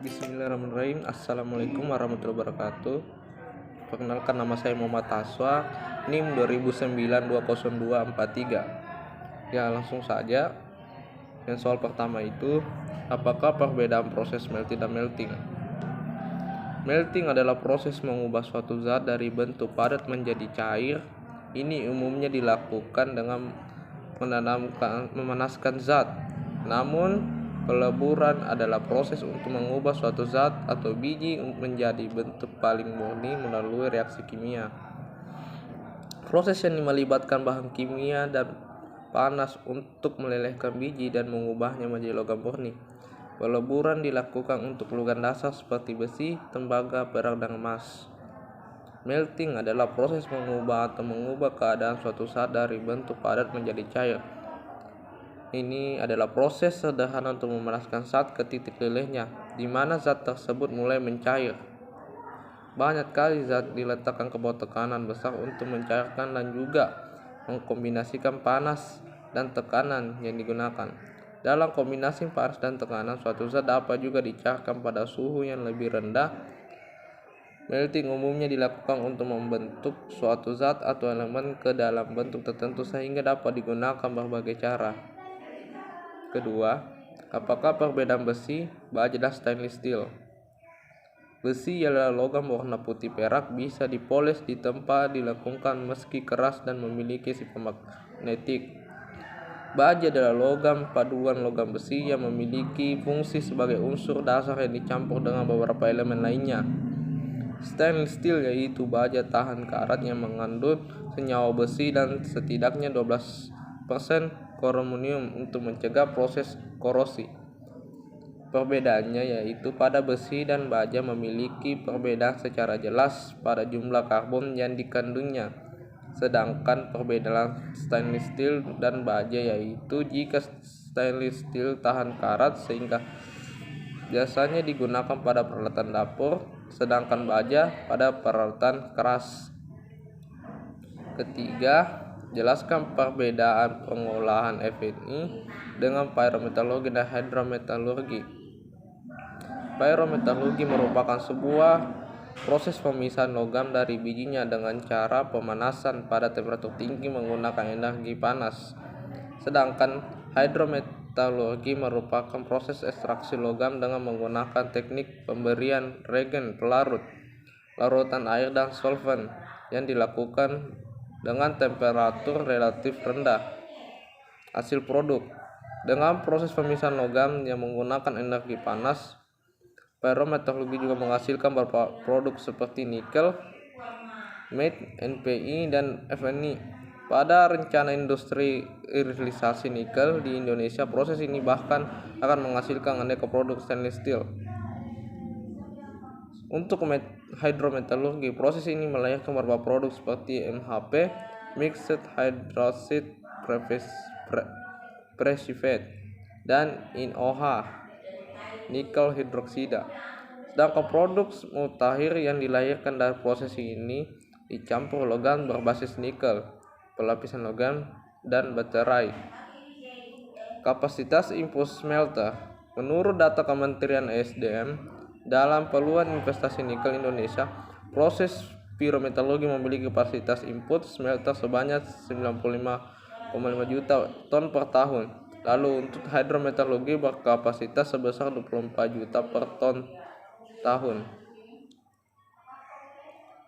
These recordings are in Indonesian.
Bismillahirrahmanirrahim. Assalamualaikum warahmatullahi wabarakatuh. Perkenalkan, nama saya Muhammad Taswa, NIM 20920243. Ya, langsung saja. Yang soal pertama itu, apakah perbedaan proses melting dan melting? Melting adalah proses mengubah suatu zat dari bentuk padat menjadi cair. Ini umumnya dilakukan dengan memanaskan zat. Namun peleburan adalah proses untuk mengubah suatu zat atau biji menjadi bentuk paling murni melalui reaksi kimia. Proses yang melibatkan bahan kimia dan panas untuk melelehkan biji dan mengubahnya menjadi logam murni. Peleburan dilakukan untuk logam dasar seperti besi, tembaga, perak, dan emas. Melting adalah proses mengubah atau mengubah keadaan suatu zat dari bentuk padat menjadi cair. Ini adalah proses sederhana untuk memanaskan zat ke titik lelehnya, di mana zat tersebut mulai mencair. Banyak kali zat diletakkan ke bawah tekanan besar untuk mencairkan dan juga mengkombinasikan panas dan tekanan yang digunakan. Dalam kombinasi panas dan tekanan, suatu zat dapat juga dicairkan pada suhu yang lebih rendah. Melting umumnya dilakukan untuk membentuk suatu zat atau elemen ke dalam bentuk tertentu sehingga dapat digunakan berbagai cara. Kedua, apakah perbedaan besi, baja, dan stainless steel? Besi adalah logam warna putih perak, bisa dipoles di tempat dilakukan meski keras dan memiliki sifat magnetik. Baja adalah logam paduan logam besi yang memiliki fungsi sebagai unsur dasar yang dicampur dengan beberapa elemen lainnya. Stainless steel yaitu baja tahan karat yang mengandung senyawa besi dan setidaknya 12% koronium untuk mencegah proses korosi. Perbedaannya yaitu pada besi dan baja memiliki perbedaan secara jelas pada jumlah karbon yang dikandungnya. Sedangkan perbedaan stainless steel dan baja yaitu jika stainless steel tahan karat sehingga biasanya digunakan pada peralatan dapur, sedangkan baja pada peralatan keras. Ketiga, jelaskan perbedaan pengolahan FNI dengan pyrometalurgi dan hidrometalurgi. Pyrometalurgi merupakan sebuah proses pemisahan logam dari bijinya dengan cara pemanasan pada temperatur tinggi menggunakan energi panas. Sedangkan hidrometalurgi merupakan proses ekstraksi logam dengan menggunakan teknik pemberian reagen pelarut, larutan air, dan solvent yang dilakukan dengan temperatur relatif rendah. Hasil produk dengan proses pemisahan logam yang menggunakan energi panas, pyrometalurgi juga menghasilkan beberapa produk seperti nikel, matte, NPI, dan FNI. Pada rencana industri irilisasi nikel di Indonesia, proses ini bahkan akan menghasilkan aneka produk stainless steel. Untuk hidrometalurgi, proses ini melahirkan beberapa produk seperti MHP, Mixed Hydroxide Precipitate, dan INOH, nikel hidroksida. Sedangkan produk mutakhir yang dilahirkan dari proses ini dicampur logam berbasis nikel, pelapisan logam, dan baterai. Kapasitas input smelter. Menurut data Kementerian SDM, dalam peluang investasi nikel Indonesia, proses pyrometalurgi memiliki kapasitas input smelter sebanyak 95,5 juta ton per tahun. Lalu untuk hidrometalurgi berkapasitas sebesar 24 juta per ton tahun.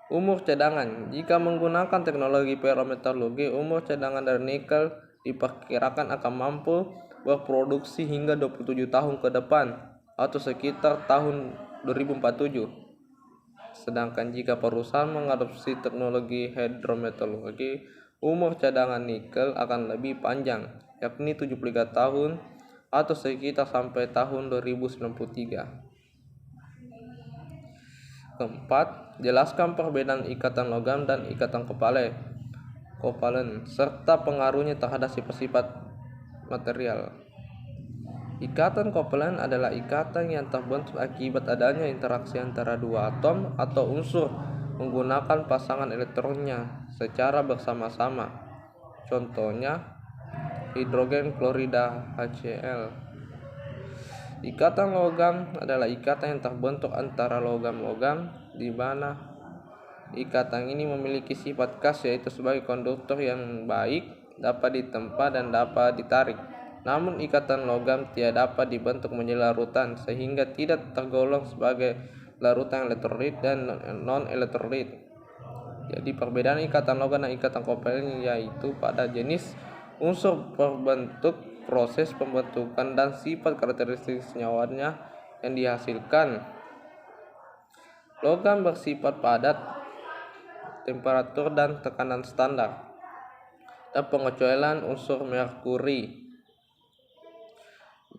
Umur cadangan. Jika menggunakan teknologi pyrometalurgi, umur cadangan dari nikel diperkirakan akan mampu berproduksi hingga 27 tahun ke depan atau sekitar tahun 2047. Sedangkan jika perusahaan mengadopsi teknologi hidrometalurgi, umur cadangan nikel akan lebih panjang, yakni 73 tahun atau sekitar sampai tahun 2093. Keempat, jelaskan perbedaan ikatan logam dan ikatan kovalen serta pengaruhnya terhadap sifat-sifat material. Ikatan kovalen adalah ikatan yang terbentuk akibat adanya interaksi antara dua atom atau unsur menggunakan pasangan elektronnya secara bersama-sama. Contohnya hidrogen klorida HCl. Ikatan logam adalah ikatan yang terbentuk antara logam-logam, di mana ikatan ini memiliki sifat khas, yaitu sebagai konduktor yang baik, dapat ditempa dan dapat ditarik. Namun ikatan logam tidak dapat dibentuk menjadi larutan, sehingga tidak tergolong sebagai larutan elektrolit dan non-elektrolit. Jadi perbedaan ikatan logam dan ikatan kovalent yaitu pada jenis unsur pembentuk, proses pembentukan, dan sifat karakteristik senyawanya yang dihasilkan. Logam bersifat padat, temperatur dan tekanan standar, dan pengecualian unsur merkuri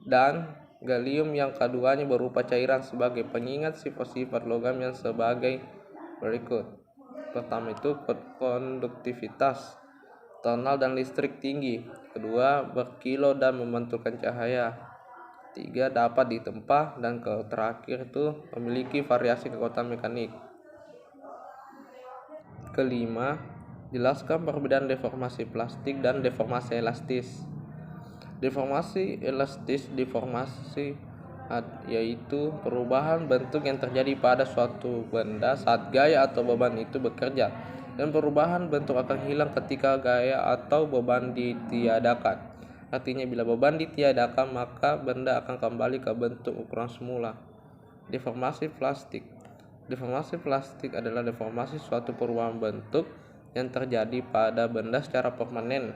dan gallium yang keduanya berupa cairan. Sebagai pengingat sifat-sifat logam yang sebagai berikut. Pertama itu konduktivitas, tonal dan listrik tinggi. Kedua, berkilau dan memantulkan cahaya. Tiga, dapat ditempa. Dan terakhir itu memiliki variasi kekuatan mekanik. Kelima, jelaskan perbedaan deformasi plastik dan deformasi elastis. Deformasi yaitu perubahan bentuk yang terjadi pada suatu benda saat gaya atau beban itu bekerja, dan perubahan bentuk akan hilang ketika gaya atau beban ditiadakan. Artinya bila beban ditiadakan, maka benda akan kembali ke bentuk ukuran semula. Deformasi plastik adalah deformasi suatu perubahan bentuk yang terjadi pada benda secara permanen,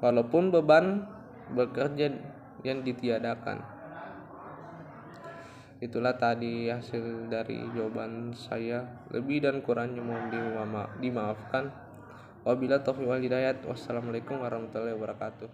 walaupun beban bekerja yang ditiadakan. Itulah tadi hasil dari jawaban saya. Lebih dan kurangnya mohon dimaafkan. Wabillahi taufiq wal hidayah. Wassalamualaikum warahmatullahi wabarakatuh.